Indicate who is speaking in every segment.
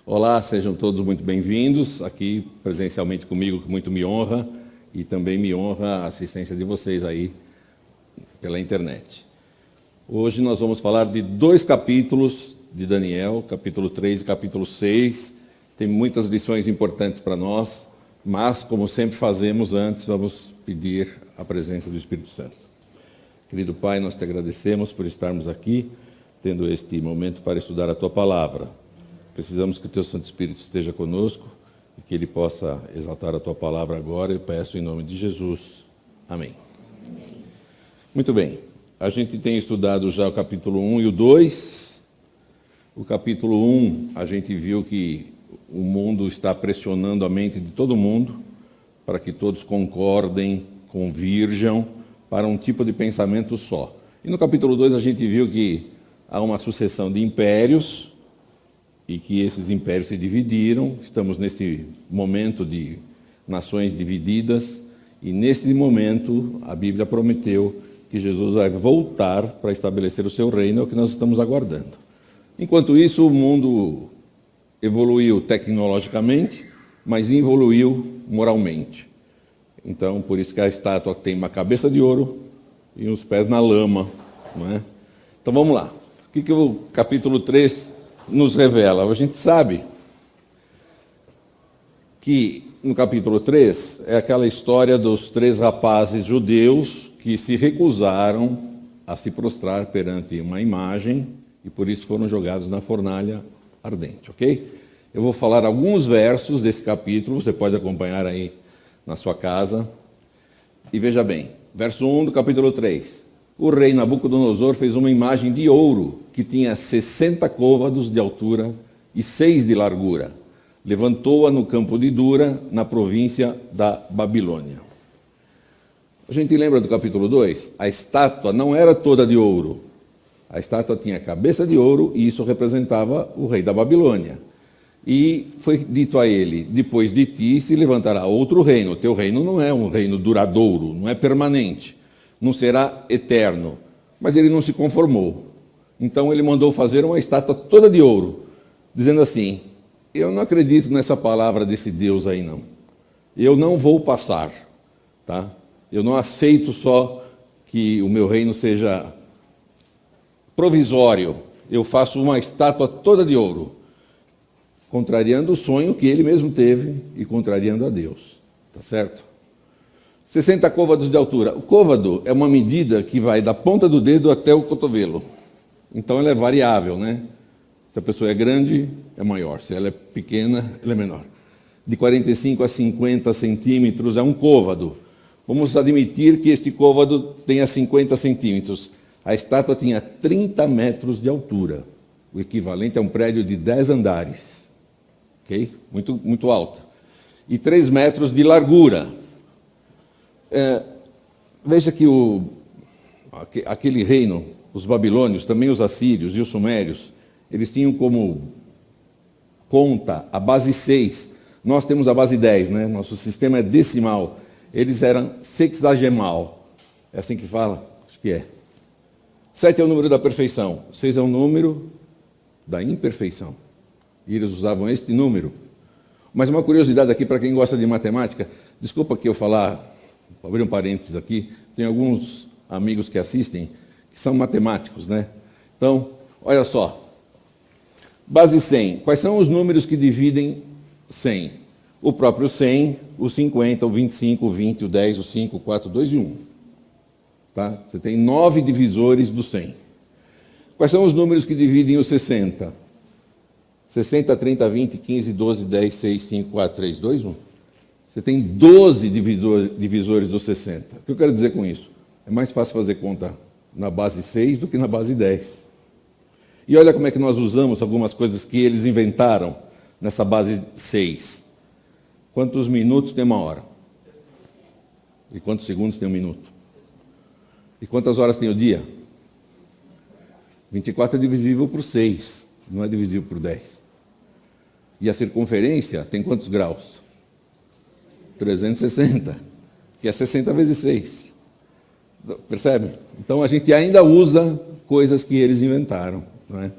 Speaker 1: Olá, sejam todos muito bem-vindos aqui presencialmente comigo, que muito me honra, e também me honra a assistência de vocês aí pela internet. Hoje nós vamos falar de 2 capítulos de Daniel, capítulo 3 e capítulo 6. Tem muitas lições importantes para nós, mas, como sempre fazemos antes, vamos pedir a presença do Espírito Santo. Querido Pai, nós te agradecemos por estarmos aqui, tendo este momento para estudar a Tua Palavra. Precisamos que o Teu Santo Espírito esteja conosco e que Ele possa exaltar a Tua Palavra agora. Eu peço em nome de Jesus. Amém. Muito bem. A gente tem estudado já o capítulo 1 e o 2. O capítulo 1, a gente viu que o mundo está pressionando a mente de todo mundo para que todos concordem, convirjam para um tipo de pensamento só. E no capítulo 2 a gente viu que há uma sucessão de impérios e que esses impérios se dividiram. Estamos nesse momento de nações divididas e neste momento a Bíblia prometeu que Jesus vai voltar para estabelecer o seu reino, é o que nós estamos aguardando. Enquanto isso, o mundo evoluiu tecnologicamente, mas evoluiu moralmente. Então, por isso que a estátua tem uma cabeça de ouro e os pés na lama, não é? Então vamos lá. O que o capítulo 3 nos revela? A gente sabe que no capítulo 3 é aquela história dos 3 rapazes judeus que se recusaram a se prostrar perante uma imagem e por isso foram jogados na fornalha ardente, ok? Eu vou falar alguns versos desse capítulo, você pode acompanhar aí na sua casa. E veja bem, verso 1 do capítulo 3. O rei Nabucodonosor fez uma imagem de ouro que tinha 60 côvados de altura e 6 de largura. Levantou-a no campo de Dura, na província da Babilônia. A gente lembra do capítulo 2? A estátua não era toda de ouro. A estátua tinha cabeça de ouro e isso representava o rei da Babilônia. E foi dito a ele, depois de ti se levantará outro reino. O teu reino não é um reino duradouro, não é permanente, não será eterno. Mas ele não se conformou. Então ele mandou fazer uma estátua toda de ouro, dizendo assim: eu não acredito nessa palavra desse Deus aí não. Eu não vou passar, tá? Eu não aceito só que o meu reino seja provisório. Eu faço uma estátua toda de ouro, contrariando o sonho que ele mesmo teve e contrariando a Deus. Tá certo? 60 côvados de altura. O côvado é uma medida que vai da ponta do dedo até o cotovelo. Então ela é variável, né? Se a pessoa é grande, é maior. Se ela é pequena, ela é menor. De 45 a 50 centímetros é um côvado. Vamos admitir que este côvado tenha 50 centímetros. A estátua tinha 30 metros de altura, o equivalente a um prédio de 10 andares. Okay? Muito alta. E 3 metros de largura. Veja que aquele reino, os babilônios, também os assírios e os sumérios, eles tinham como conta a base 6. Nós temos a base 10, né? Nosso sistema é decimal. Eles eram sexagemal. É assim que fala? Acho que é. 7 é o número da perfeição. 6 é o número da imperfeição. E eles usavam este número. Mas uma curiosidade aqui para quem gosta de matemática, desculpa que eu falar, vou abrir um parênteses aqui, tem alguns amigos que assistem que são matemáticos, né? Então, olha só. Base 100. Quais são os números que dividem 100? O próprio 100, o 50, o 25, o 20, o 10, o 5, o 4, o 2 e 1. Tá? Você tem 9 divisores do 100. Quais são os números que dividem o 60? 60, 30, 20, 15, 12, 10, 6, 5, 4, 3, 2, 1. Você tem 12 divisores do 60. O que eu quero dizer com isso? É mais fácil fazer conta na base 6 do que na base 10. E olha como é que nós usamos algumas coisas que eles inventaram nessa base 6. Quantos minutos tem uma hora? E quantos segundos tem um minuto? E quantas horas tem o dia? 24 é divisível por 6, não é divisível por 10. E a circunferência tem quantos graus? 360, que é 60 vezes 6. Percebe? Então a gente ainda usa coisas que eles inventaram, não é?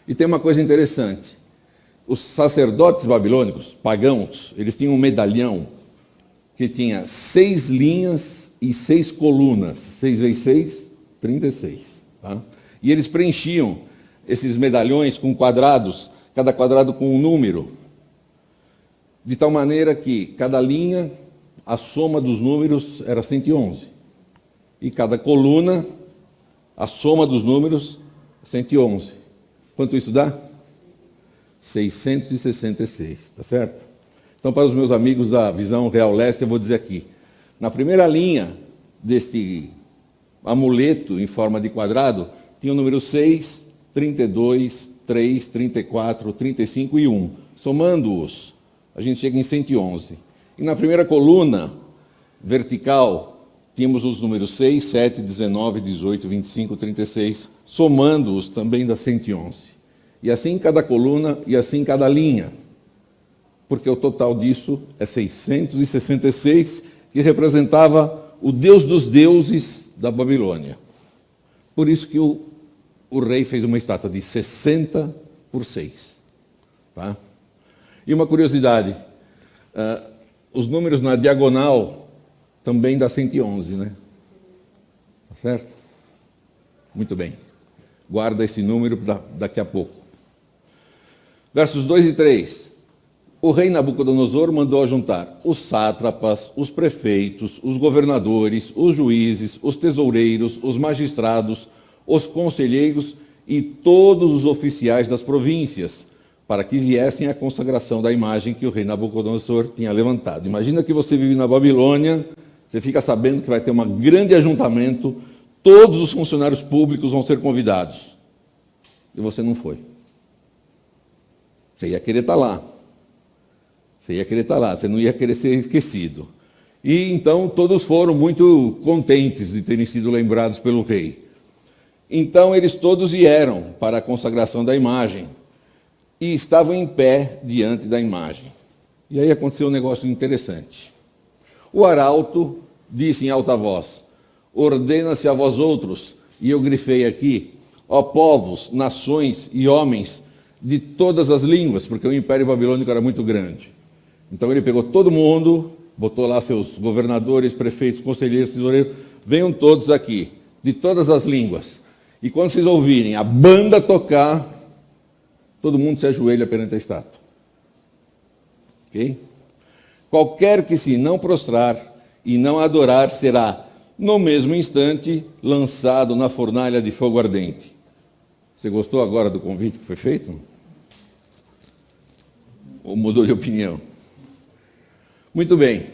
Speaker 1: E tem uma coisa interessante. Os sacerdotes babilônicos, pagãos, eles tinham um medalhão que tinha 6 linhas e 6 colunas. 6 vezes 6, 36. Tá? E eles preenchiam esses medalhões com quadrados, cada quadrado com um número, de tal maneira que cada linha, a soma dos números era 111. E cada coluna, a soma dos números, 111. Quanto isso dá? 666, tá certo? Então, para os meus amigos da Visão Real Leste, eu vou dizer aqui. Na primeira linha deste amuleto em forma de quadrado, tinha o número 6, 32, 3, 34, 35 e 1. Somando-os, a gente chega em 111. E na primeira coluna vertical, tínhamos os números 6, 7, 19, 18, 25, 36. Somando-os também dá 111. E assim em cada coluna e assim em cada linha. Porque o total disso é 666, que representava o Deus dos deuses da Babilônia. Por isso que o rei fez uma estátua de 60 por 6. Tá? E uma curiosidade, os números na diagonal também dá 111, né? Tá certo? Muito bem. Guarda esse número daqui a pouco. Versos 2 e 3. O rei Nabucodonosor mandou ajuntar os sátrapas, os prefeitos, os governadores, os juízes, os tesoureiros, os magistrados, os conselheiros e todos os oficiais das províncias, para que viessem à consagração da imagem que o rei Nabucodonosor tinha levantado. Imagina que você vive na Babilônia, você fica sabendo que vai ter um grande ajuntamento, todos os funcionários públicos vão ser convidados. E você não foi. Você ia querer estar lá. Você ia querer estar lá, você não ia querer ser esquecido. E então todos foram muito contentes de terem sido lembrados pelo rei. Então eles todos vieram para a consagração da imagem e estavam em pé diante da imagem. E aí aconteceu um negócio interessante. O arauto disse em alta voz: ordena-se a vós outros, e eu grifei aqui, ó povos, nações e homens de todas as línguas, porque o Império Babilônico era muito grande. Então ele pegou todo mundo, botou lá seus governadores, prefeitos, conselheiros, tesoureiros, venham todos aqui, de todas as línguas. E quando vocês ouvirem a banda tocar, todo mundo se ajoelha perante a estátua. Ok? Qualquer que se não prostrar e não adorar será, no mesmo instante, lançado na fornalha de fogo ardente. Você gostou agora do convite que foi feito? Ou mudou de opinião? Muito bem.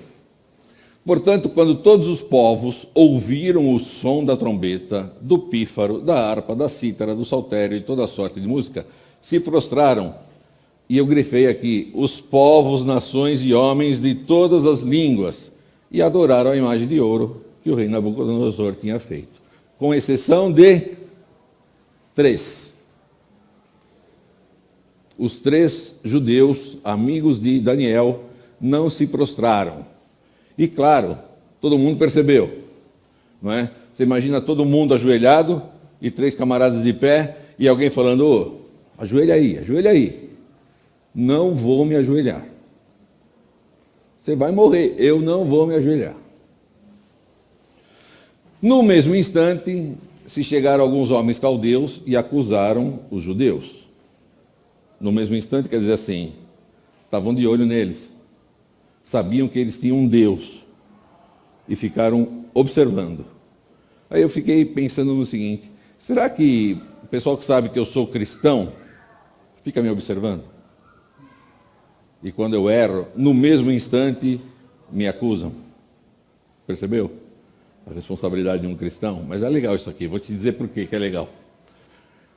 Speaker 1: Portanto, quando todos os povos ouviram o som da trombeta, do pífaro, da harpa, da cítara, do saltério e toda sorte de música, se prostraram. E eu grifei aqui, os povos, nações e homens de todas as línguas, e adoraram a imagem de ouro que o rei Nabucodonosor tinha feito. Com exceção de 3. Os 3 judeus, amigos de Daniel, não se prostraram. E claro, todo mundo percebeu, não é? Você imagina todo mundo ajoelhado e 3 camaradas de pé e alguém falando: ô, ajoelha aí, ajoelha aí. Não vou me ajoelhar. Você vai morrer, eu não vou me ajoelhar. No mesmo instante, se chegaram alguns homens caldeus e acusaram os judeus. No mesmo instante, quer dizer assim, estavam de olho neles. Sabiam que eles tinham um Deus e ficaram observando. Aí eu fiquei pensando no seguinte: será que o pessoal que sabe que eu sou cristão fica me observando? E quando eu erro, no mesmo instante, me acusam? Percebeu? A responsabilidade de um cristão. Mas é legal isso aqui, vou te dizer por quê que é legal.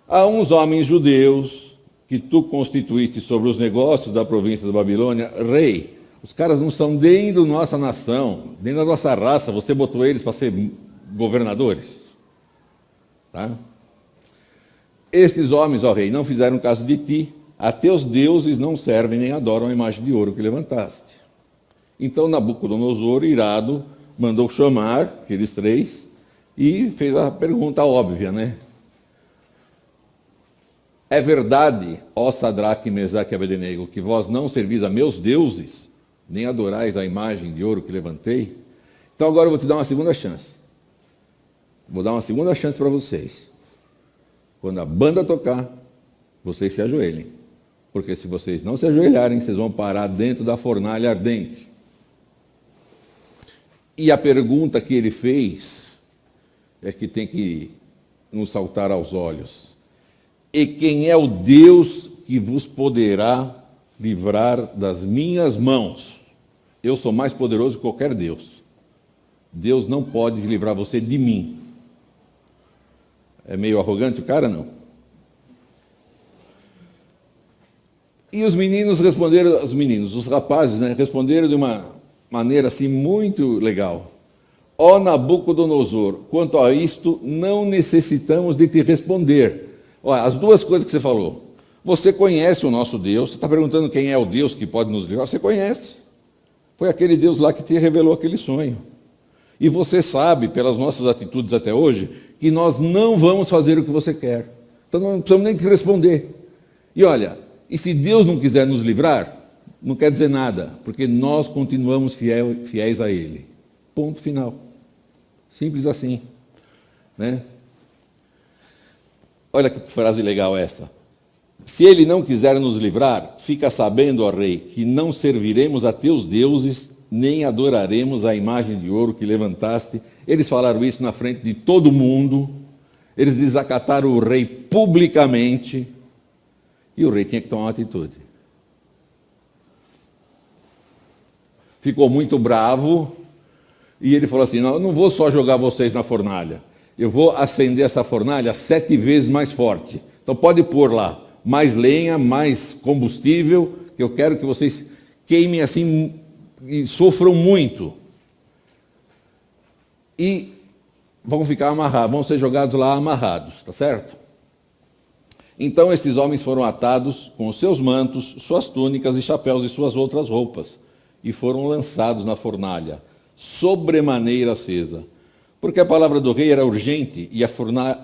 Speaker 1: Há uns homens judeus que tu constituíste sobre os negócios da província da Babilônia, rei. Os caras não são nem da nossa nação, nem da nossa raça, você botou eles para ser governadores. Tá? Estes homens, ó rei, não fizeram caso de ti, a teus deuses não servem nem adoram a imagem de ouro que levantaste. Então Nabucodonosor, irado, mandou chamar aqueles 3 e fez a pergunta óbvia, né? É verdade, ó Sadraque, Mesaque e Abednego, que vós não servis a meus deuses, nem adorais a imagem de ouro que levantei? Então agora eu vou te dar uma segunda chance. Vou dar uma segunda chance para vocês. Quando a banda tocar, vocês se ajoelhem. Porque se vocês não se ajoelharem, vocês vão parar dentro da fornalha ardente. E a pergunta que ele fez é que tem que nos saltar aos olhos. E quem é o Deus que vos poderá livrar das minhas mãos? Eu sou mais poderoso que qualquer Deus. Deus não pode livrar você de mim. É meio arrogante o cara, não? E os meninos responderam, os rapazes, né, responderam de uma maneira assim muito legal. Ó Nabucodonosor, quanto a isto, não necessitamos de te responder. Olha, as duas coisas que você falou. Você conhece o nosso Deus, você está perguntando quem é o Deus que pode nos livrar, você conhece. Foi aquele Deus lá que te revelou aquele sonho. E você sabe, pelas nossas atitudes até hoje, que nós não vamos fazer o que você quer. Então não precisamos nem te responder. E olha, e se Deus não quiser nos livrar, não quer dizer nada, porque nós continuamos fiéis a Ele. Ponto final. Simples assim. Né? Olha que frase legal essa. Se Ele não quiser nos livrar, fica sabendo, ó Rei, que não serviremos a teus deuses, nem adoraremos a imagem de ouro que levantaste. Eles falaram isso na frente de todo mundo. Eles desacataram o rei publicamente. E o rei tinha que tomar uma atitude. Ficou muito bravo. E ele falou assim, não, eu não vou só jogar vocês na fornalha. Eu vou acender essa fornalha 7 vezes mais forte. Então pode pôr lá mais lenha, mais combustível. Eu quero que vocês queimem assim e sofram muito. E vão ficar amarrados, vão ser jogados lá amarrados, tá certo? Então estes homens foram atados com os seus mantos, suas túnicas e chapéus e suas outras roupas, e foram lançados na fornalha, sobremaneira acesa. Porque a palavra do rei era urgente e a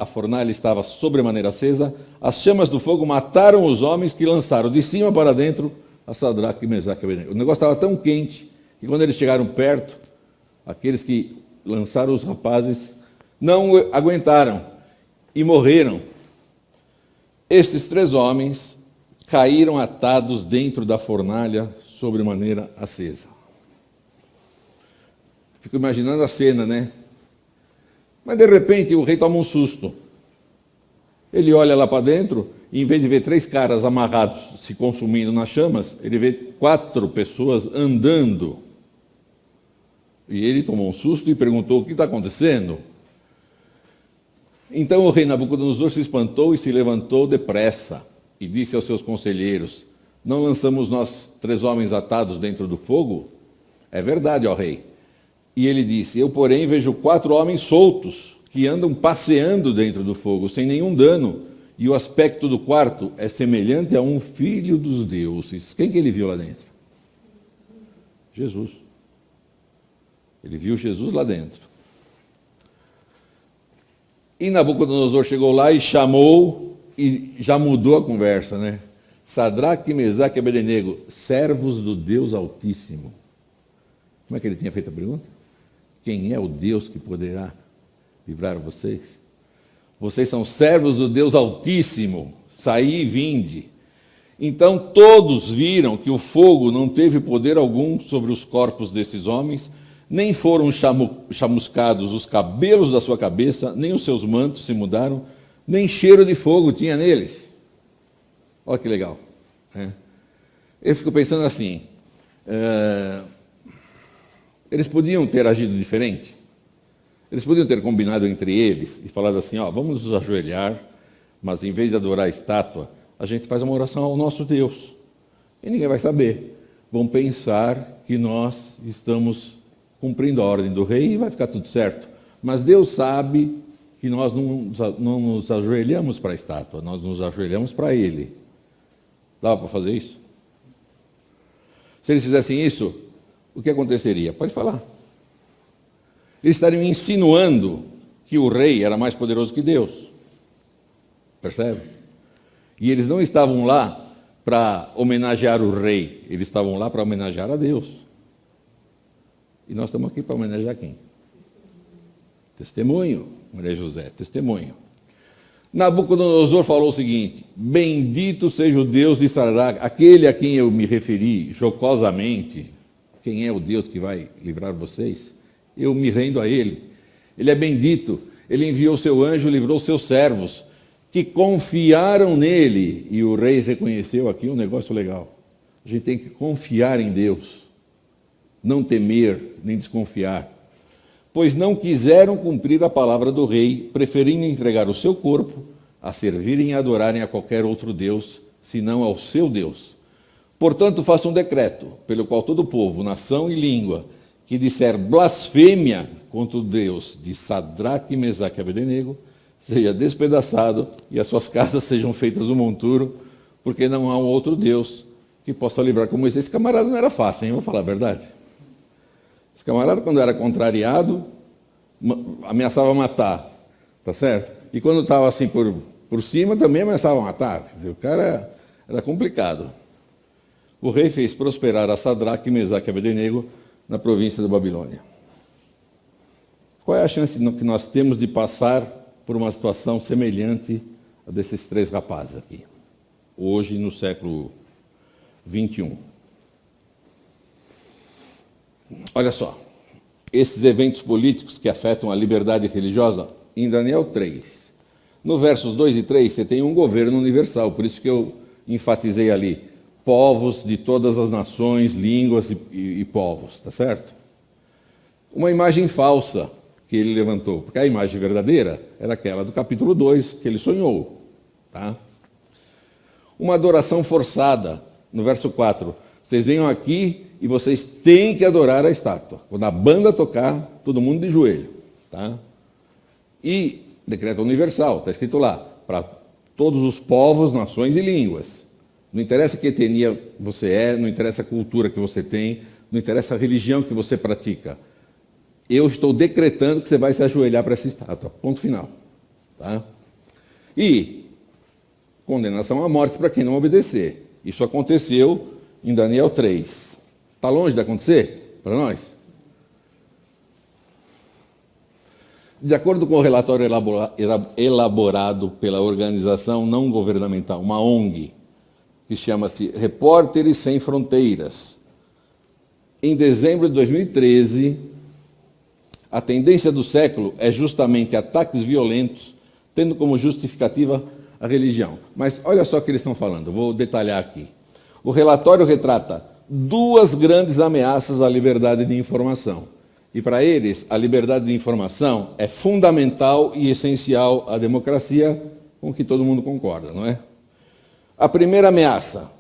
Speaker 1: fornalha estava sobremaneira acesa, as chamas do fogo mataram os homens que lançaram de cima para dentro a Sadraque, Mesaque e Abednego. O negócio estava tão quente que quando eles chegaram perto, aqueles que lançaram os rapazes não aguentaram e morreram. Estes 3 homens caíram atados dentro da fornalha sobremaneira acesa. Fico imaginando a cena, né? Mas de repente o rei toma um susto. Ele olha lá para dentro e em vez de ver 3 caras amarrados se consumindo nas chamas, ele vê 4 pessoas andando. E ele tomou um susto e perguntou, o que está acontecendo? Então o rei Nabucodonosor se espantou e se levantou depressa e disse aos seus conselheiros, não lançamos nós 3 homens atados dentro do fogo? É verdade, ó rei. E ele disse, eu porém vejo 4 homens soltos que andam passeando dentro do fogo, sem nenhum dano, e o aspecto do quarto é semelhante a um filho dos deuses. Quem que ele viu lá dentro? Jesus. Ele viu Jesus lá dentro. E Nabucodonosor chegou lá e chamou, e já mudou a conversa, né? Sadraque, Mesaque e Abednego, servos do Deus Altíssimo. Como é que ele tinha feito a pergunta? Quem é o Deus que poderá livrar vocês? Vocês são servos do Deus Altíssimo, saí e vinde. Então todos viram que o fogo não teve poder algum sobre os corpos desses homens, nem foram chamuscados os cabelos da sua cabeça, nem os seus mantos se mudaram, nem cheiro de fogo tinha neles. Olha que legal. Eu fico pensando assim, eles podiam ter agido diferente? Eles podiam ter combinado entre eles e falado assim, ó, vamos nos ajoelhar, mas em vez de adorar a estátua, a gente faz uma oração ao nosso Deus. E ninguém vai saber. Vão pensar que nós estamos cumprindo a ordem do rei e vai ficar tudo certo. Mas Deus sabe que nós não nos ajoelhamos para a estátua, nós nos ajoelhamos para Ele. Dava para fazer isso? Se eles fizessem isso, o que aconteceria? Pode falar. Eles estariam insinuando que o rei era mais poderoso que Deus. Percebe? E eles não estavam lá para homenagear o rei, eles estavam lá para homenagear a Deus. E nós estamos aqui para homenagear quem? Testemunho, Maria José, testemunho. Nabucodonosor falou o seguinte: bendito seja o Deus de Sadraque, aquele a quem eu me referi jocosamente. Quem é o Deus que vai livrar vocês? Eu me rendo a ele. Ele é bendito. Ele enviou seu anjo, livrou seus servos, que confiaram nele. E o rei reconheceu aqui um negócio legal. A gente tem que confiar em Deus, não temer nem desconfiar. Pois não quiseram cumprir a palavra do rei, preferindo entregar o seu corpo a servirem e adorarem a qualquer outro Deus, senão ao seu Deus. Portanto, faça um decreto, pelo qual todo povo, nação e língua, que disser blasfêmia contra o Deus de Sadraque, Mesaque e Abednego, seja despedaçado e as suas casas sejam feitas um monturo, porque não há um outro Deus que possa livrar como esse. Esse camarada não era fácil, hein? Vou falar a verdade. Esse camarada, quando era contrariado, ameaçava matar, tá certo? E quando estava assim por cima, também ameaçava matar. Quer dizer, o cara era complicado. O rei fez prosperar a Sadraque, Mesaque e Abednego na província da Babilônia. Qual é a chance que nós temos de passar por uma situação semelhante a desses três rapazes aqui, hoje no século 21? Olha só, esses eventos políticos que afetam a liberdade religiosa, em Daniel 3, no versos 2 e 3, você tem um governo universal, por isso que eu enfatizei ali, povos de todas as nações, línguas e povos, tá certo? Uma imagem falsa que ele levantou, porque a imagem verdadeira era aquela do capítulo 2, que ele sonhou, tá? Uma adoração forçada, no verso 4, vocês venham aqui e vocês têm que adorar a estátua. Quando a banda tocar, todo mundo de joelho. Tá? E decreto universal, está escrito lá, para todos os povos, nações e línguas. Não interessa que etnia você é, não interessa a cultura que você tem, não interessa a religião que você pratica. Eu estou decretando que você vai se ajoelhar para essa estátua. Ponto final. Tá? E condenação à morte para quem não obedecer. Isso aconteceu em Daniel 3. Está longe de acontecer para nós? De acordo com o relatório elaborado pela organização não governamental, uma ONG, que chama-se Repórteres Sem Fronteiras, em dezembro de 2013, a tendência do século é justamente ataques violentos, tendo como justificativa a religião. Mas olha só o que eles estão falando, vou detalhar aqui. O relatório retrata duas grandes ameaças à liberdade de informação. E para eles, a liberdade de informação é fundamental e essencial à democracia, com que todo mundo concorda, não é? A primeira ameaça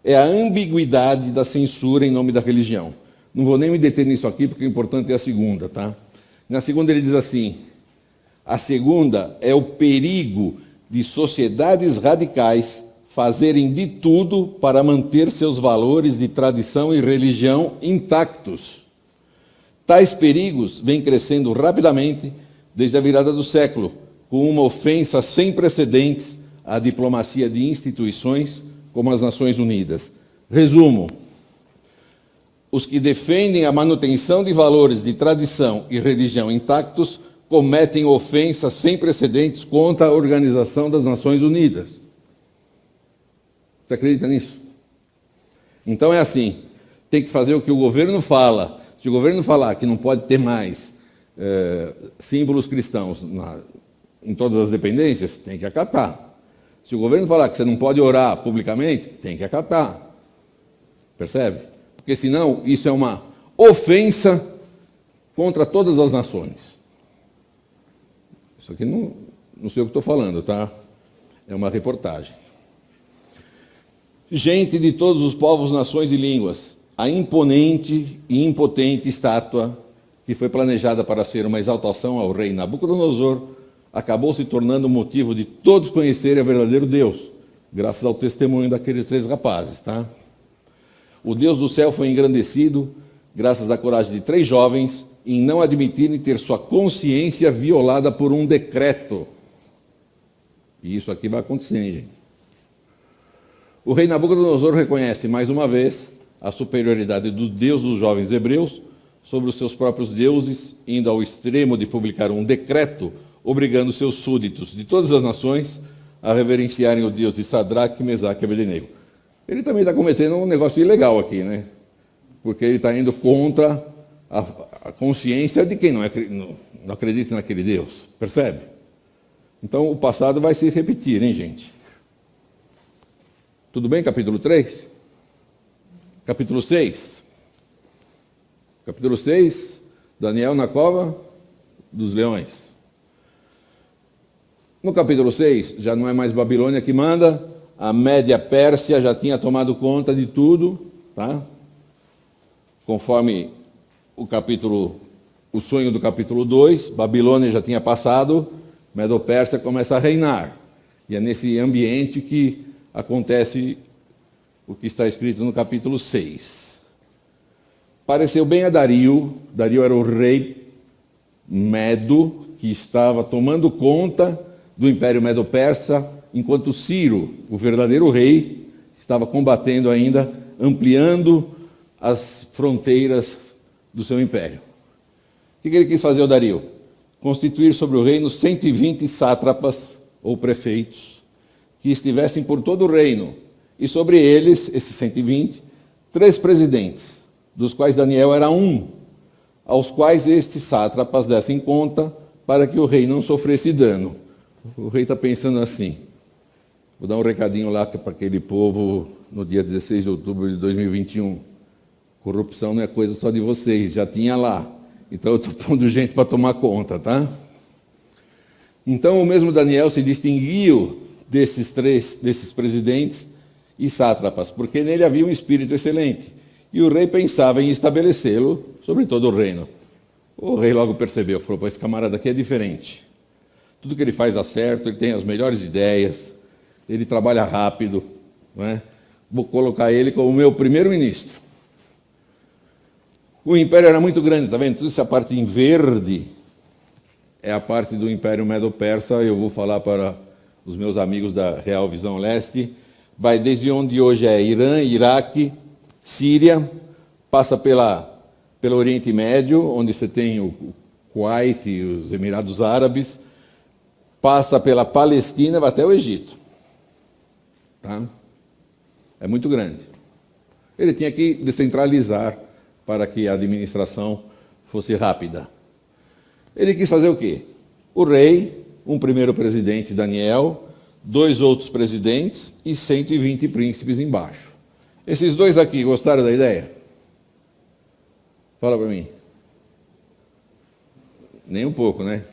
Speaker 1: é a ambiguidade da censura em nome da religião. Não vou nem me deter nisso aqui, porque o importante é a segunda, tá? Na segunda ele diz assim, a segunda é o perigo de sociedades radicais fazerem de tudo para manter seus valores de tradição e religião intactos. Tais perigos vêm crescendo rapidamente desde a virada do século, com uma ofensa sem precedentes à diplomacia de instituições como as Nações Unidas. Resumo: os que defendem a manutenção de valores de tradição e religião intactos cometem ofensas sem precedentes contra a Organização das Nações Unidas. Você acredita nisso? Então é assim, tem que fazer o que o governo fala. Se o governo falar que não pode ter mais símbolos cristãos em todas as dependências, tem que acatar. Se o governo falar que você não pode orar publicamente, tem que acatar. Percebe? Porque senão isso é uma ofensa contra todas as nações. Isso aqui não sei o que estou falando, tá? É uma reportagem. Gente de todos os povos, nações e línguas, a imponente e impotente estátua que foi planejada para ser uma exaltação ao rei Nabucodonosor acabou se tornando motivo de todos conhecerem o verdadeiro Deus, graças ao testemunho daqueles três rapazes, tá? O Deus do céu foi engrandecido graças à coragem de três jovens em não admitirem ter sua consciência violada por um decreto. E isso aqui vai acontecer, hein, gente? O rei Nabucodonosor reconhece mais uma vez a superioridade do Deus dos jovens hebreus sobre os seus próprios deuses, indo ao extremo de publicar um decreto obrigando seus súditos de todas as nações a reverenciarem o Deus de Sadraque, Mesaque e Abednego. Ele também está cometendo um negócio ilegal aqui, né? Porque ele está indo contra a consciência de quem não acredita naquele Deus. Percebe? Então o passado vai se repetir, hein, gente? Tudo bem, capítulo 3? Capítulo 6. Capítulo 6, Daniel na cova dos leões. No capítulo 6, já não é mais Babilônia que manda, a Média Pérsia já tinha tomado conta de tudo, tá? Conforme o sonho do capítulo 2, Babilônia já tinha passado, Medo-Pérsia começa a reinar. E é nesse ambiente que acontece o que está escrito no capítulo 6. Pareceu bem a Dario era o rei Medo, que estava tomando conta do Império Medo-Persa, enquanto Ciro, o verdadeiro rei, estava combatendo ainda, ampliando as fronteiras do seu império. O que ele quis fazer, o Dario? Constituir sobre o reino 120 sátrapas ou prefeitos que estivessem por todo o reino, e sobre eles, esses 120, 3 presidentes, dos quais Daniel era um, aos quais estes sátrapas dessem conta para que o rei não sofresse dano. O rei está pensando assim, vou dar um recadinho lá para aquele povo no dia 16 de outubro de 2021. Corrupção não é coisa só de vocês, já tinha lá. Então eu estou pondo gente para tomar conta, tá? Então o mesmo Daniel se distinguiu desses presidentes e sátrapas, porque nele havia um espírito excelente. E o rei pensava em estabelecê-lo sobre todo o reino. O rei logo percebeu, falou, pô, esse camarada aqui é diferente. Tudo que ele faz dá certo, ele tem as melhores ideias, ele trabalha rápido, não é? Vou colocar ele como meu primeiro-ministro. O império era muito grande, está vendo? Toda essa parte em verde é a parte do Império Medo-Persa. Eu vou falar para os meus amigos da Real Visão Leste. Vai desde onde hoje é Irã, Iraque, Síria, passa pelo Oriente Médio, onde você tem o Kuwait e os Emirados Árabes, passa pela Palestina, vai até o Egito. Tá? É muito grande. Ele tinha que descentralizar para que a administração fosse rápida. Ele quis fazer o quê? O rei, um primeiro presidente, Daniel, 2 outros presidentes e 120 príncipes embaixo. Esses 2 aqui gostaram da ideia? Fala para mim. Nem um pouco, né?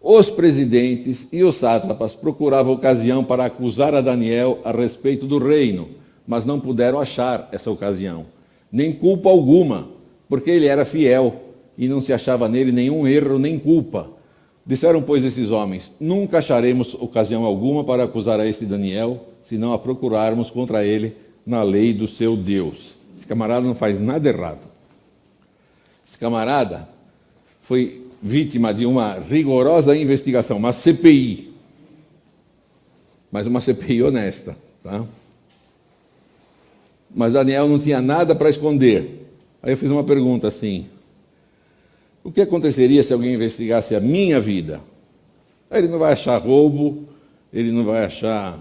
Speaker 1: Os presidentes e os sátrapas procuravam ocasião para acusar a Daniel a respeito do reino, mas não puderam achar essa ocasião, nem culpa alguma, porque ele era fiel e não se achava nele nenhum erro nem culpa. Disseram, pois, esses homens, nunca acharemos ocasião alguma para acusar a este Daniel, se não a procurarmos contra ele na lei do seu Deus. Esse camarada não faz nada errado. Esse camarada foi vítima de uma rigorosa investigação, uma CPI. Mas uma CPI honesta, tá? Mas Daniel não tinha nada para esconder. Aí eu fiz uma pergunta assim, o que aconteceria se alguém investigasse a minha vida? Aí ele não vai achar roubo, ele não vai achar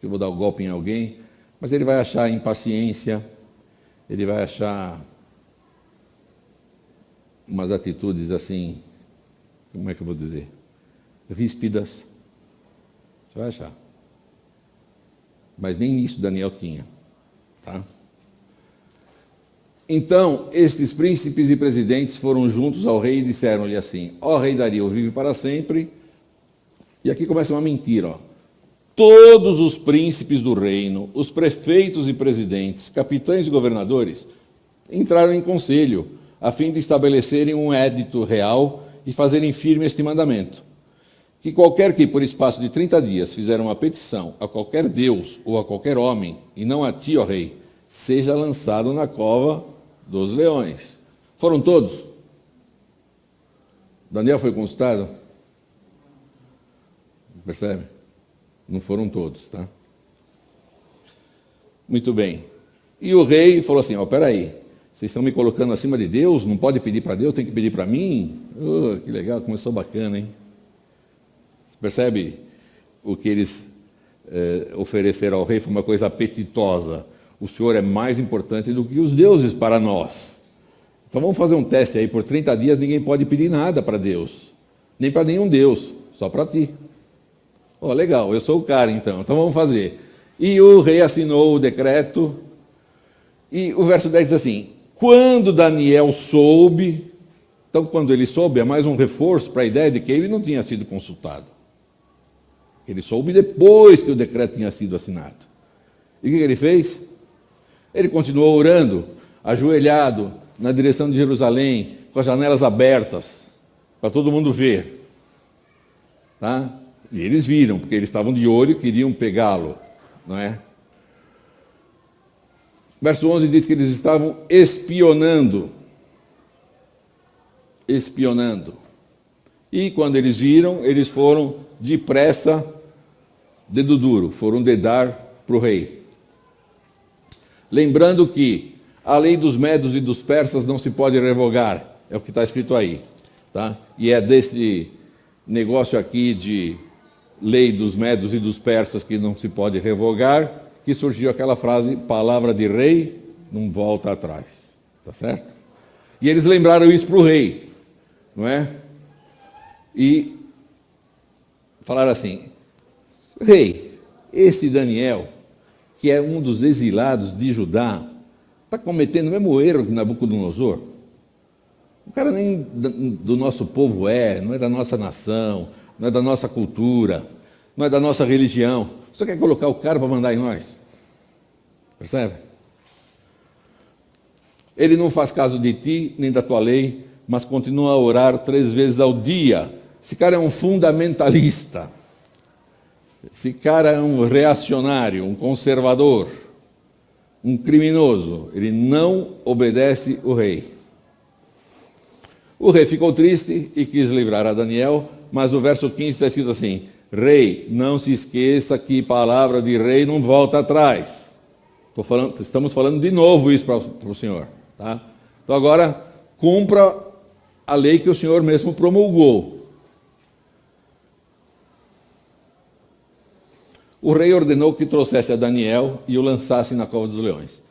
Speaker 1: que eu vou dar um golpe em alguém, mas ele vai achar impaciência, ele vai achar umas atitudes assim, como é que eu vou dizer? Ríspidas. Você vai achar. Mas nem isso Daniel tinha. Tá? Então, estes príncipes e presidentes foram juntos ao rei e disseram-lhe assim, ó rei Dario, vive para sempre. E aqui começa uma mentira, ó. Todos os príncipes do reino, os prefeitos e presidentes, capitães e governadores, entraram em conselho, a fim de estabelecerem um édito real e fazerem firme este mandamento. Que qualquer que, por espaço de 30 dias, fizer uma petição a qualquer deus ou a qualquer homem, e não a ti, ó rei, seja lançado na cova dos leões. Foram todos? Daniel foi consultado? Percebe? Não foram todos, tá? Muito bem. E o rei falou assim, peraí, vocês estão me colocando acima de Deus? Não pode pedir para Deus, tem que pedir para mim? Que legal, começou bacana, hein? Você percebe o que eles ofereceram ao rei? Foi uma coisa apetitosa. O Senhor é mais importante do que os deuses para nós. Então vamos fazer um teste aí, por 30 dias ninguém pode pedir nada para Deus. Nem para nenhum Deus, só para ti. Legal, eu sou o cara então vamos fazer. E o rei assinou o decreto, e o verso 10 diz assim, quando Daniel soube, então quando ele soube, é mais um reforço para a ideia de que ele não tinha sido consultado. Ele soube depois que o decreto tinha sido assinado. E o que ele fez? Ele continuou orando, ajoelhado, na direção de Jerusalém, com as janelas abertas, para todo mundo ver. Tá? E eles viram, porque eles estavam de olho e queriam pegá-lo, não é? Verso 11 diz que eles estavam espionando. Espionando. E quando eles viram, eles foram depressa, dedo duro, foram dedar para o rei. Lembrando que a lei dos medos e dos persas não se pode revogar, é o que está escrito aí. Tá? E é desse negócio aqui de lei dos medos e dos persas que não se pode revogar, que surgiu aquela frase, palavra de rei, não volta atrás. Tá certo? E eles lembraram isso para o rei, não é? E falaram assim, rei, esse Daniel, que é um dos exilados de Judá, está cometendo o mesmo erro que Nabucodonosor. O cara nem do nosso povo não é da nossa nação, não é da nossa cultura, não é da nossa religião. Só quer colocar o cara para mandar em nós. Percebe? Ele não faz caso de ti, nem da tua lei, mas continua a orar 3 vezes ao dia. Esse cara é um fundamentalista. Esse cara é um reacionário, um conservador, um criminoso. Ele não obedece o rei. O rei ficou triste e quis livrar a Daniel, mas o verso 15 está escrito assim, rei, não se esqueça que palavra de rei não volta atrás. Estamos falando de novo isso para o senhor. Tá? Então agora, cumpra a lei que o senhor mesmo promulgou. O rei ordenou que trouxesse a Daniel e o lançasse na cova dos leões.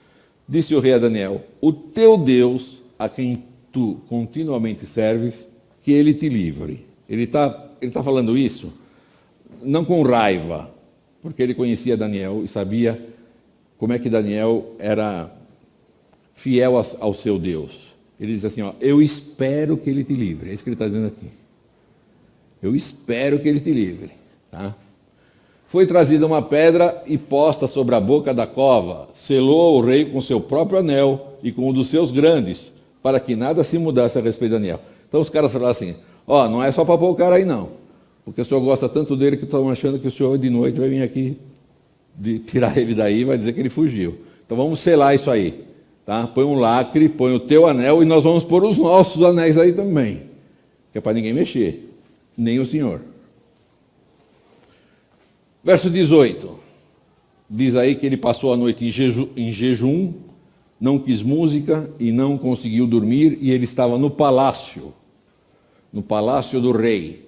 Speaker 1: Disse o rei a Daniel, o teu Deus, a quem tu continuamente serves, que ele te livre. Ele tá falando isso não com raiva, porque ele conhecia Daniel e sabia como é que Daniel era fiel ao seu Deus. Ele diz assim, eu espero que ele te livre. É isso que ele está dizendo aqui. Eu espero que ele te livre. Tá? Foi trazida uma pedra e posta sobre a boca da cova, selou o rei com seu próprio anel e com o dos seus grandes, para que nada se mudasse a respeito de Daniel. Então os caras falaram assim, não é só para pôr o cara aí não, porque o senhor gosta tanto dele que estão achando que o senhor de noite vai vir aqui tirar ele daí e vai dizer que ele fugiu. Então vamos selar isso aí. Tá? Põe um lacre, põe o teu anel e nós vamos pôr os nossos anéis aí também, que é para ninguém mexer, nem o senhor. Verso 18, diz aí que ele passou a noite em jejum, não quis música e não conseguiu dormir, e ele estava no palácio do rei,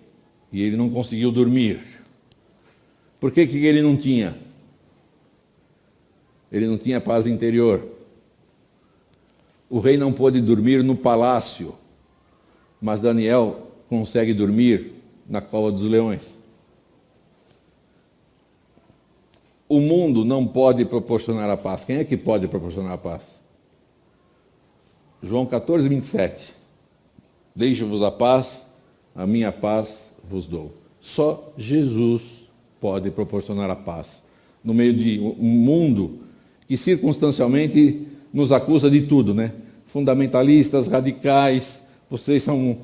Speaker 1: e ele não conseguiu dormir. Por que ele não tinha? Ele não tinha paz interior. O rei não pôde dormir no palácio, mas Daniel consegue dormir na cova dos leões. O mundo não pode proporcionar a paz. Quem é que pode proporcionar a paz? João 14, 27. Deixo-vos a paz, a minha paz vos dou. Só Jesus pode proporcionar a paz. No meio de um mundo que circunstancialmente nos acusa de tudo, né? Fundamentalistas, radicais, vocês são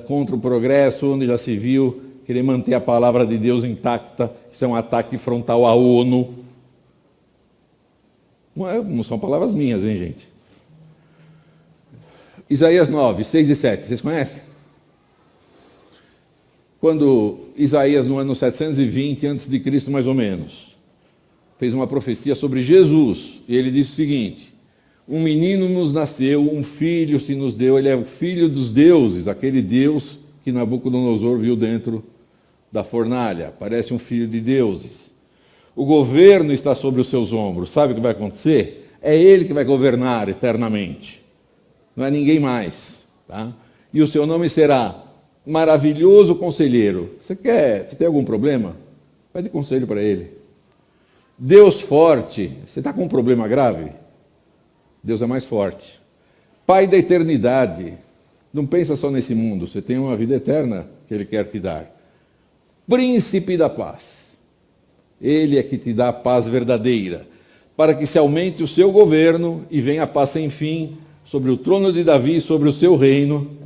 Speaker 1: contra o progresso, onde já se viu, querer manter a palavra de Deus intacta, isso é um ataque frontal à ONU. Não são palavras minhas, hein, gente? Isaías 9, 6 e 7, vocês conhecem? quando Isaías, no ano 720 a.C., mais ou menos, fez uma profecia sobre Jesus, e ele disse o seguinte: um menino nos nasceu, um filho se nos deu, ele é o filho dos deuses, aquele Deus que Nabucodonosor viu dentro da fornalha, parece um filho de deuses. O governo está sobre os seus ombros, sabe o que vai acontecer? É ele que vai governar eternamente, não é ninguém mais, tá? E o seu nome será Maravilhoso Conselheiro. Você tem algum problema? Pede conselho para ele. Deus Forte. Você está com um problema grave? Deus é mais forte. Pai da eternidade. Não pensa só nesse mundo, você tem uma vida eterna que Ele quer te dar. Príncipe da paz. Ele é que te dá a paz verdadeira, para que se aumente o seu governo e venha a paz sem fim sobre o trono de Davi e sobre o seu reino.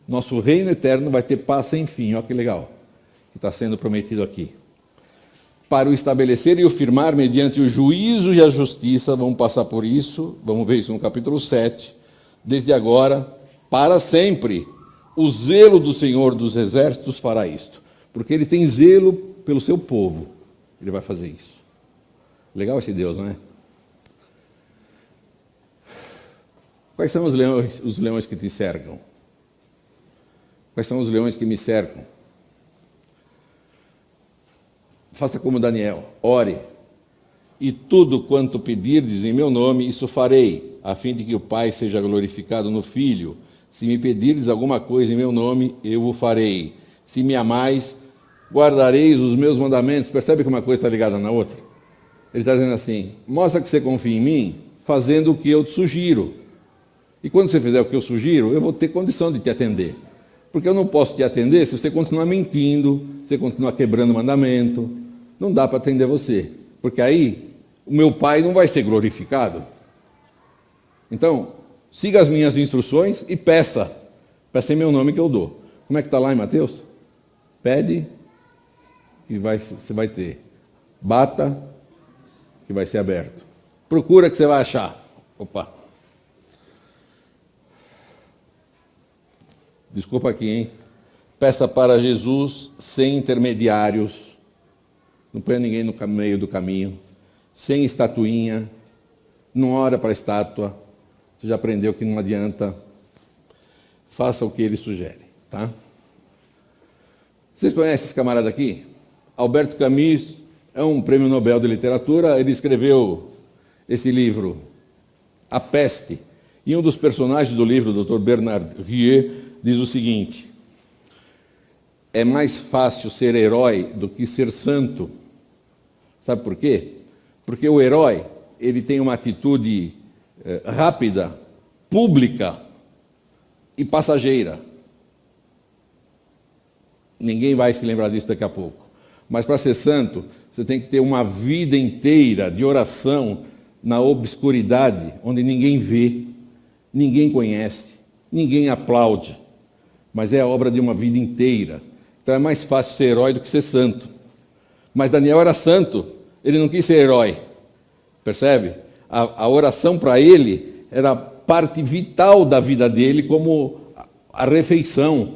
Speaker 1: Nosso reino eterno vai ter paz sem fim. Olha que legal, que está sendo prometido aqui. Para o estabelecer e o firmar mediante o juízo e a justiça, vamos passar por isso, vamos ver isso no capítulo 7, desde agora, para sempre, o zelo do Senhor dos Exércitos fará isto, porque Ele tem zelo pelo seu povo, Ele vai fazer isso. Legal esse Deus, não é? Quais são os leões que te cercam? Quais são os leões que me cercam? Faça como Daniel, ore, e tudo quanto pedirdes em meu nome, isso farei, a fim de que o Pai seja glorificado no Filho. Se me pedirdes alguma coisa em meu nome, eu o farei. Se me amais, guardareis os meus mandamentos. Percebe que uma coisa está ligada na outra? Ele está dizendo assim: mostra que você confia em mim, fazendo o que eu te sugiro. E quando você fizer o que eu sugiro, eu vou ter condição de te atender. Porque eu não posso te atender se você continuar mentindo, se você continuar quebrando o mandamento. Não dá para atender você. Porque aí o meu Pai não vai ser glorificado. Então, siga as minhas instruções e peça. Peça em meu nome que eu dou. Como é que está lá em Mateus? Pede que você vai ter. Bata que vai ser aberto. Procura que você vai achar. Opa. Desculpa aqui, hein? Peça para Jesus sem intermediários. Não põe ninguém no meio do caminho. Sem estatuinha. Não ora para a estátua. Você já aprendeu que não adianta. Faça o que ele sugere, tá? Vocês conhecem esse camarada aqui? Alberto Camus é um prêmio Nobel de Literatura. Ele escreveu esse livro, A Peste. E um dos personagens do livro, o Dr. Bernard Rieu, diz o seguinte: é mais fácil ser herói do que ser santo. Sabe por quê? Porque o herói, ele tem uma atitude rápida, pública e passageira. Ninguém vai se lembrar disso daqui a pouco. Mas para ser santo, você tem que ter uma vida inteira de oração na obscuridade, onde ninguém vê, ninguém conhece, ninguém aplaude. Mas é a obra de uma vida inteira. Então é mais fácil ser herói do que ser santo. Mas Daniel era santo, ele não quis ser herói. Percebe? A oração para ele era parte vital da vida dele, como a refeição,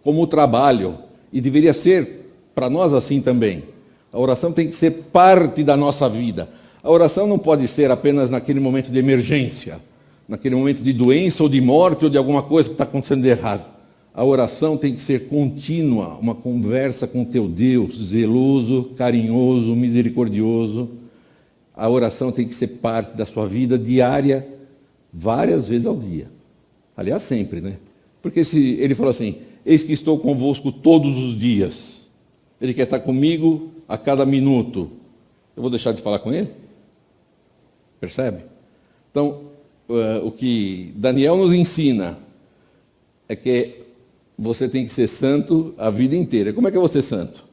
Speaker 1: como o trabalho. E deveria ser para nós assim também. A oração tem que ser parte da nossa vida. A oração não pode ser apenas naquele momento de emergência, naquele momento de doença ou de morte ou de alguma coisa que está acontecendo de errado. A oração tem que ser contínua, uma conversa com teu Deus, zeloso, carinhoso, misericordioso. A oração tem que ser parte da sua vida diária, várias vezes ao dia. Aliás, sempre, né? Porque se ele falou assim: eis que estou convosco todos os dias. Ele quer estar comigo a cada minuto. Eu vou deixar de falar com ele? Percebe? Então, o que Daniel nos ensina é que você tem que ser santo a vida inteira. Como é que eu vou ser santo?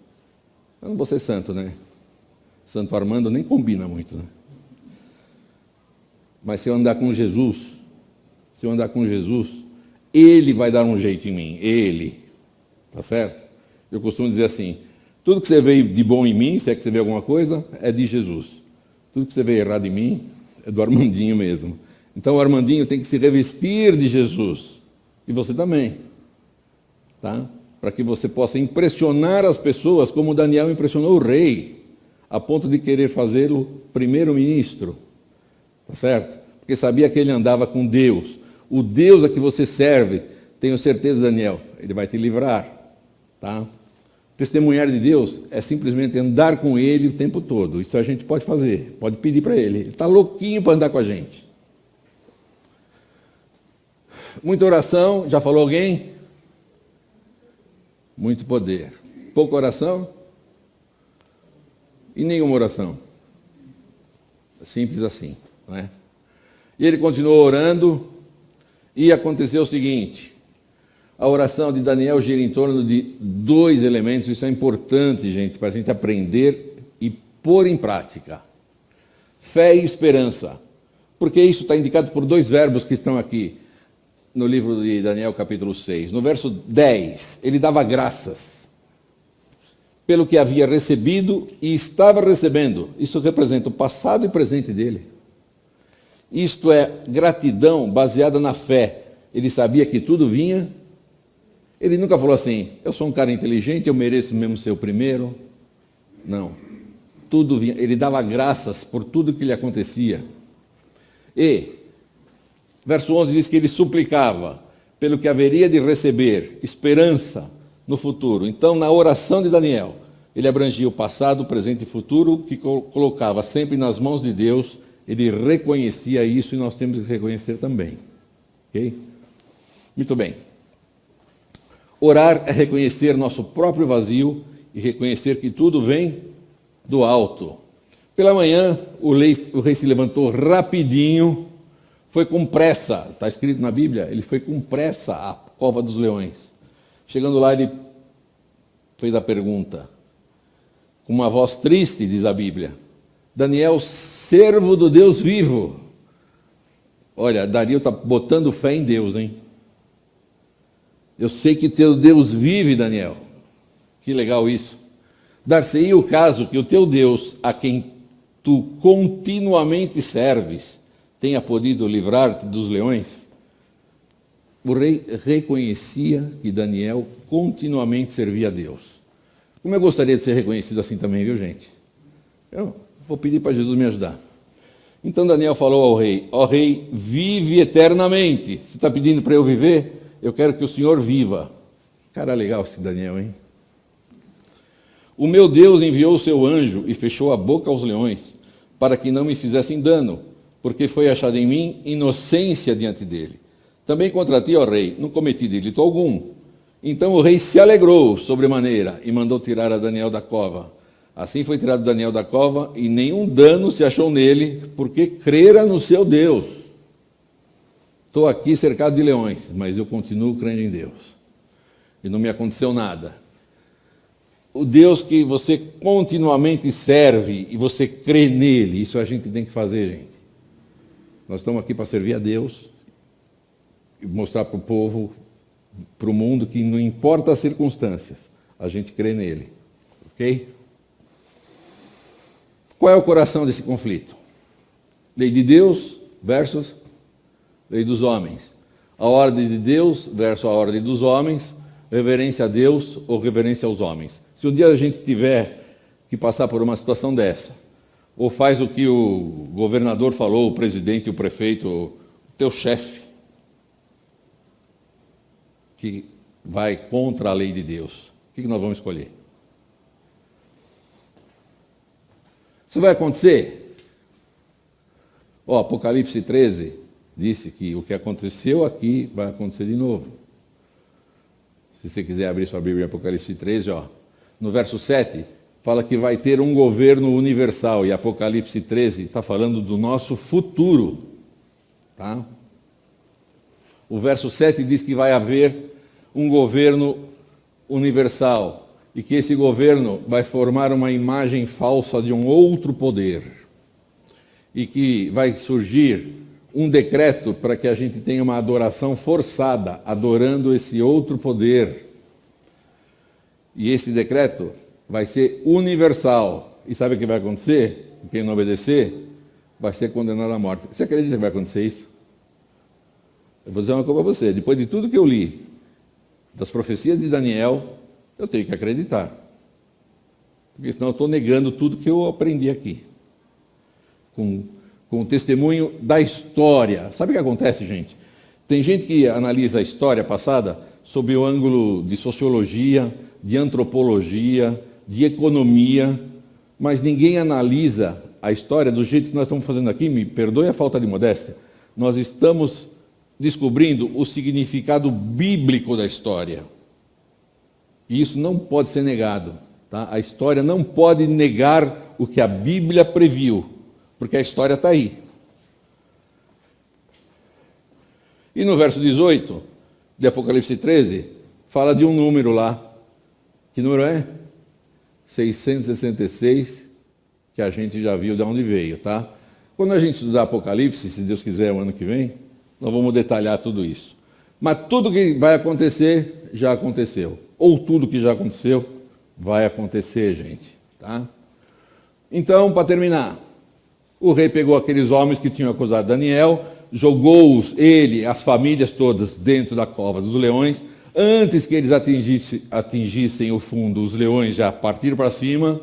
Speaker 1: Eu não vou ser santo, né? Santo Armando nem combina muito, né? Mas se eu andar com Jesus, Ele vai dar um jeito em mim. Ele. Tá certo? Eu costumo dizer assim: tudo que você vê de bom em mim, se é que você vê alguma coisa, é de Jesus. Tudo que você vê errado em mim, é do Armandinho mesmo. Então o Armandinho tem que se revestir de Jesus. E você também. Tá? para que você possa impressionar as pessoas como Daniel impressionou o rei, a ponto de querer fazê-lo primeiro-ministro. Tá certo? Porque sabia que ele andava com Deus. O Deus a que você serve, tenho certeza, Daniel, ele vai te livrar. Tá? Testemunhar de Deus é simplesmente andar com Ele o tempo todo. Isso a gente pode fazer, pode pedir para Ele. Ele está louquinho para andar com a gente. Muita oração, já falou alguém? Muito poder. Pouca oração? E nenhuma oração. Simples assim, não é? E ele continuou orando, e aconteceu o seguinte: a oração de Daniel gira em torno de 2 elementos. Isso é importante, gente, para a gente aprender e pôr em prática. Fé e esperança. Porque isso está indicado por 2 verbos que estão aqui no livro de Daniel, capítulo 6. No verso 10, ele dava graças pelo que havia recebido e estava recebendo. Isso representa o passado e presente dele. Isto é gratidão baseada na fé. Ele sabia que tudo vinha. Ele nunca falou assim: eu sou um cara inteligente, eu mereço mesmo ser o primeiro. Não. Tudo vinha. Ele dava graças por tudo que lhe acontecia. E, verso 11 diz que ele suplicava pelo que haveria de receber, esperança no futuro. Então, na oração de Daniel, ele abrangia o passado, o presente e o futuro, que colocava sempre nas mãos de Deus. Ele reconhecia isso e nós temos que reconhecer também. Ok? Muito bem. Orar é reconhecer nosso próprio vazio e reconhecer que tudo vem do alto. Pela manhã, o rei se levantou rapidinho, foi com pressa, está escrito na Bíblia, ele foi com pressa à cova dos leões. Chegando lá, ele fez a pergunta, com uma voz triste, diz a Bíblia: Daniel, servo do Deus vivo. Olha, Dario está botando fé em Deus, hein? Eu sei que teu Deus vive, Daniel. Que legal isso. Dar-se-ia o caso que o teu Deus, a quem tu continuamente serves, tenha podido livrar-te dos leões? O rei reconhecia que Daniel continuamente servia a Deus. Como eu gostaria de ser reconhecido assim também, viu, gente? Eu vou pedir para Jesus me ajudar. Então Daniel falou ao rei: ó rei, vive eternamente. Você está pedindo para eu viver? Eu quero que o Senhor viva. Cara, legal esse Daniel, hein? O meu Deus enviou o seu anjo e fechou a boca aos leões, para que não me fizessem dano, porque foi achada em mim inocência diante dele. Também contra ti, ó rei, não cometi delito algum. Então o rei se alegrou sobremaneira e mandou tirar a Daniel da cova. Assim foi tirado Daniel da cova e nenhum dano se achou nele, porque crera no seu Deus. Estou aqui cercado de leões, mas eu continuo crendo em Deus. E não me aconteceu nada. O Deus que você continuamente serve e você crê nele, isso a gente tem que fazer, gente. Nós estamos aqui para servir a Deus e mostrar para o povo, para o mundo, que não importa as circunstâncias, a gente crê nele. Ok? Qual é o coração desse conflito? Lei de Deus versus lei dos homens. A ordem de Deus versus a ordem dos homens, reverência a Deus ou reverência aos homens. Se um dia a gente tiver que passar por uma situação dessa, ou faz o que o governador falou, o presidente, o prefeito, o teu chefe, que vai contra a lei de Deus, o que nós vamos escolher? Isso vai acontecer? Apocalipse 13 disse que o que aconteceu aqui vai acontecer de novo. Se você quiser abrir sua Bíblia em Apocalipse 13, no verso 7, fala que vai ter um governo universal, e Apocalipse 13 está falando do nosso futuro. Tá? O verso 7 diz que vai haver um governo universal, e que esse governo vai formar uma imagem falsa de um outro poder, e que vai surgir um decreto para que a gente tenha uma adoração forçada, adorando esse outro poder. E esse decreto vai ser universal. E sabe o que vai acontecer? Quem não obedecer vai ser condenado à morte. Você acredita que vai acontecer isso? Eu vou dizer uma coisa para você. Depois de tudo que eu li, das profecias de Daniel, eu tenho que acreditar. Porque senão eu estou negando tudo que eu aprendi aqui. Com o testemunho da história. Sabe o que acontece, gente? Tem gente que analisa a história passada sob o ângulo de sociologia, de antropologia, de economia, mas ninguém analisa a história do jeito que nós estamos fazendo aqui. Me perdoe a falta de modéstia. Nós estamos descobrindo o significado bíblico da história. E isso não pode ser negado. Tá? A história não pode negar o que a Bíblia previu, porque a história está aí. E no verso 18 de Apocalipse 13, fala de um número lá. Que número é? 666, que a gente já viu de onde veio, tá? Quando a gente estudar Apocalipse, se Deus quiser, o ano que vem, nós vamos detalhar tudo isso. Mas tudo que vai acontecer, já aconteceu. Ou tudo que já aconteceu, vai acontecer, gente, tá? Então, para terminar, o rei pegou aqueles homens que tinham acusado Daniel, jogou-os, ele, as famílias todas, dentro da cova dos leões. Antes que eles atingissem o fundo, os leões já partiram para cima.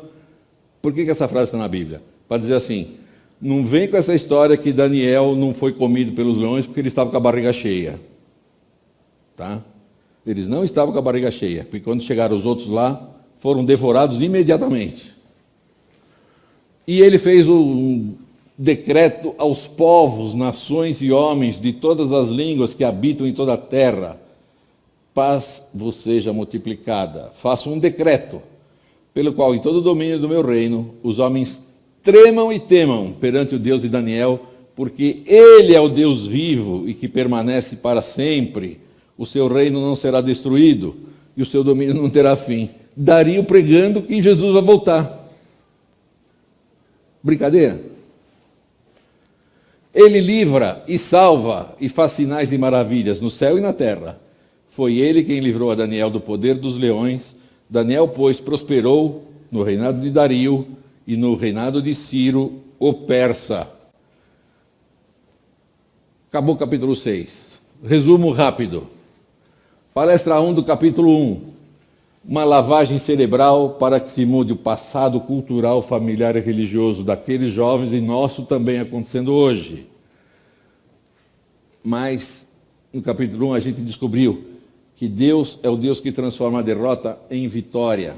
Speaker 1: Por que essa frase está na Bíblia? Para dizer assim, não vem com essa história que Daniel não foi comido pelos leões porque ele estava com a barriga cheia. Tá? Eles não estavam com a barriga cheia, porque quando chegaram os outros lá, foram devorados imediatamente. E ele fez um decreto aos povos, nações e homens de todas as línguas que habitam em toda a terra. Paz vos seja multiplicada. Faço um decreto, pelo qual em todo o domínio do meu reino, os homens tremam e temam perante o Deus de Daniel, porque ele é o Deus vivo e que permanece para sempre. O seu reino não será destruído e o seu domínio não terá fim. Dario pregando que Jesus vai voltar. Brincadeira? Ele livra e salva e faz sinais e maravilhas no céu e na terra. Foi ele quem livrou a Daniel do poder dos leões. Daniel, pois, prosperou no reinado de Dario e no reinado de Ciro, o persa. Acabou o capítulo 6. Resumo rápido. Palestra 1 do capítulo 1. Uma lavagem cerebral para que se mude o passado cultural, familiar e religioso daqueles jovens, e nosso também acontecendo hoje. Mas, no capítulo 1, a gente descobriu que Deus é o Deus que transforma a derrota em vitória.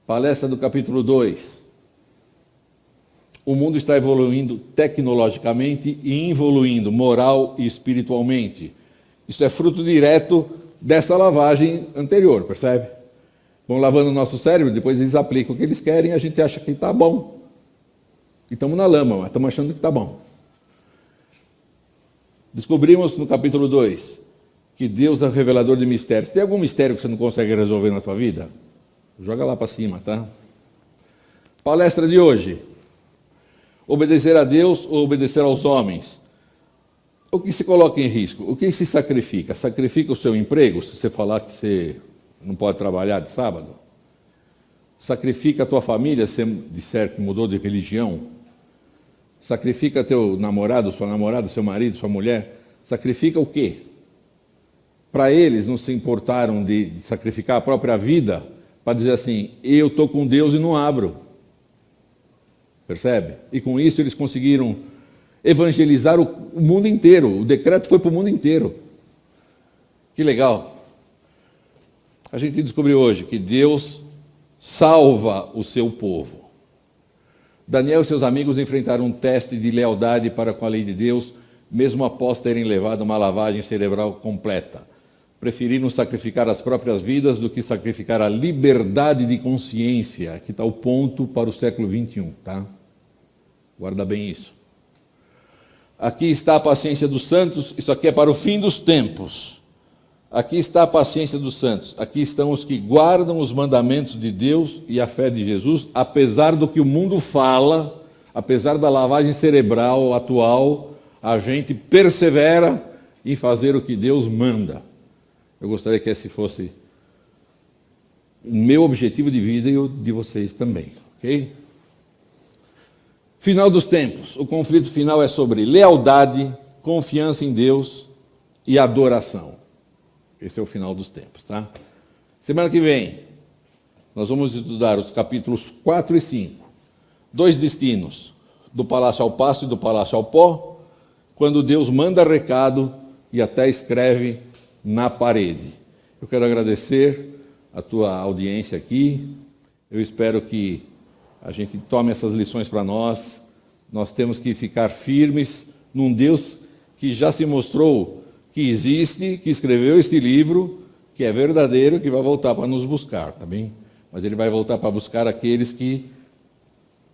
Speaker 1: Palestra do capítulo 2. O mundo está evoluindo tecnologicamente e evoluindo moral e espiritualmente. Isso é fruto direto dessa lavagem anterior, percebe? Vão lavando o nosso cérebro, depois eles aplicam o que eles querem e a gente acha que está bom. E estamos na lama, mas estamos achando que está bom. Descobrimos no capítulo 2 que Deus é o revelador de mistérios. Tem algum mistério que você não consegue resolver na tua vida? Joga lá para cima, tá? Palestra de hoje. Obedecer a Deus ou obedecer aos homens? O que se coloca em risco? O que se sacrifica? Sacrifica o seu emprego, se você falar que você não pode trabalhar de sábado? Sacrifica a tua família, se você disser que mudou de religião? Sacrifica teu namorado, sua namorada, seu marido, sua mulher? Sacrifica o quê? Para eles não se importaram de sacrificar a própria vida para dizer assim, eu estou com Deus e não abro. Percebe? E com isso eles conseguiram evangelizar o mundo inteiro. O decreto foi para o mundo inteiro. Que legal. A gente descobriu hoje que Deus salva o seu povo. Daniel e seus amigos enfrentaram um teste de lealdade para com a lei de Deus, mesmo após terem levado uma lavagem cerebral completa. Preferiram sacrificar as próprias vidas do que sacrificar a liberdade de consciência. Aqui está o ponto para o século XXI, tá? Guarda bem isso. Aqui está a paciência dos santos, isso aqui é para o fim dos tempos. Aqui está a paciência dos santos. Aqui estão os que guardam os mandamentos de Deus e a fé de Jesus, apesar do que o mundo fala, apesar da lavagem cerebral atual, a gente persevera em fazer o que Deus manda. Eu gostaria que esse fosse o meu objetivo de vida e o de vocês também, ok? Final dos tempos. O conflito final é sobre lealdade, confiança em Deus e adoração. Esse é o final dos tempos, tá? Semana que vem, nós vamos estudar os capítulos 4 e 5. 2 destinos, do palácio ao pasto e do palácio ao pó, quando Deus manda recado e até escreve na parede. Eu quero agradecer a tua audiência aqui. Eu espero que a gente tome essas lições para nós. Nós temos que ficar firmes num Deus que já se mostrou que existe, que escreveu este livro, que é verdadeiro, que vai voltar para nos buscar, tá bem? Mas ele vai voltar para buscar aqueles que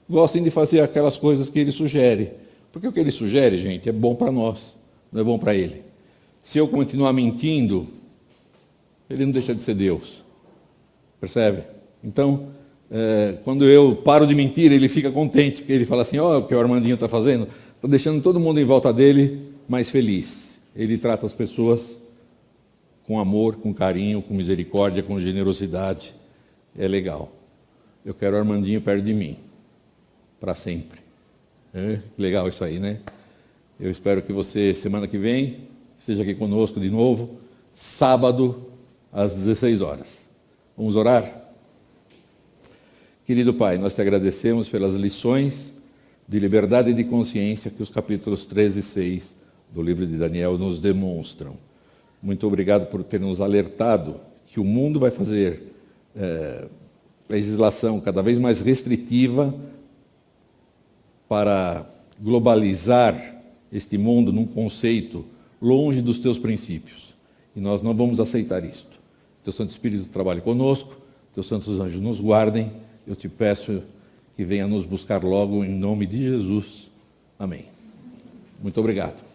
Speaker 1: gostem de fazer aquelas coisas que ele sugere. Porque o que ele sugere, gente, é bom para nós, não é bom para ele. Se eu continuar mentindo, ele não deixa de ser Deus. Percebe? Então, quando eu paro de mentir, ele fica contente, porque ele fala assim, ó, o que o Armandinho está fazendo, está deixando todo mundo em volta dele mais feliz. Ele trata as pessoas com amor, com carinho, com misericórdia, com generosidade. É legal. Eu quero o Armandinho perto de mim, para sempre. Legal isso aí, né? Eu espero que você, semana que vem, esteja aqui conosco de novo, sábado, às 16 horas. Vamos orar? Querido Pai, nós te agradecemos pelas lições de liberdade e de consciência que os capítulos 13 e 6 do livro de Daniel nos demonstram. Muito obrigado por ter nos alertado que o mundo vai fazer legislação cada vez mais restritiva para globalizar este mundo num conceito longe dos teus princípios. E nós não vamos aceitar isto. Teu Santo Espírito trabalhe conosco, teus santos anjos nos guardem. Eu te peço que venha nos buscar logo em nome de Jesus. Amém. Muito obrigado.